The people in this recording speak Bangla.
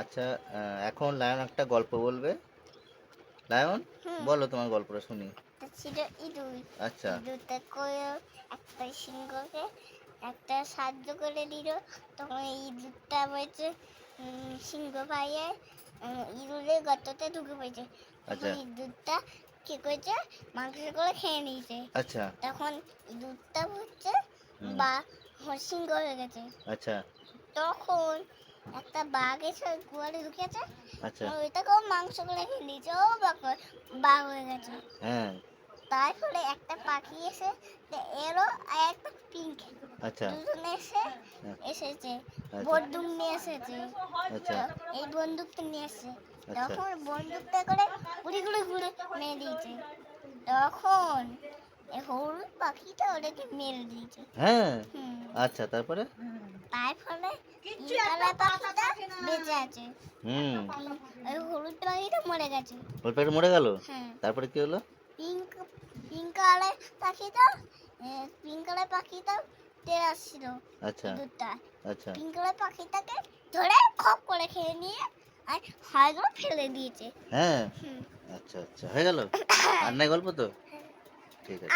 আচ্ছা, এখন লায়ন একটা গল্প বলবে। লায়ন, বলো তোমার গল্পটা শুনি। ছিল ইঁদুর। আচ্ছা। ইঁদুরটা করে একটা সিংহকে একটা সাহায্য করে দিল। তখন ইঁদুরটা বলছে সিংহ ভাইয়ে ইঁদুরের গর্ততে ঢুকে পড়েছে। তখন ইঁদুরটা কি করেছে, মাংসগুলো খেয়ে নিয়েছে। আচ্ছা। তখন ইঁদুরটা হচ্ছে বা সিংহ হয়ে গেছে। আচ্ছা। তখন একটা বাঘ এসে গোয়ালে ঢুকেছে। আচ্ছা। ওইটাকেও মাংসগুলো খেয়ে নিয়েছে। ও বাঘ হয়ে গেছে। হ্যাঁ। তারপরে একটা পাখি এসে এলো আর একটা পিঙ্ক। আচ্ছা। দুজনে এসেছে আচ্ছা। বন্দুক নিয়ে এসেছে। আচ্ছা। এই বন্দুকটা নিয়ে এসেছে। আচ্ছা। তখন বন্দুকটা করে ঘুরে ঘুরে ঘুরে মেরে দিয়েছে। তখন এই হলুদ পাখিটা ওটাকে মেরে দিয়েছে। হ্যাঁ। আচ্ছা, তারপরে? তারপরে কালা পাখিটা বেঁচে আছে। ওই হলুদ পাখিটা মরে গেছে। হলুদ পাখিটা মরে গেল? হ্যাঁ। তারপরে কি হলো? পিঙ্ক কালার পাখিটা তেড়ে আসছিল। আচ্ছা। ইঁদুরটা আচ্ছা। পিঙ্ক কালার পাখিটাকে ধরে খপ করে খেয়ে নিয়ে আর হাড়গুলো ফেলে দিয়েছে। হ্যাঁ। আচ্ছা আচ্ছা, হয়ে গেল? আর নাই গল্প তো? ঠিক আছে।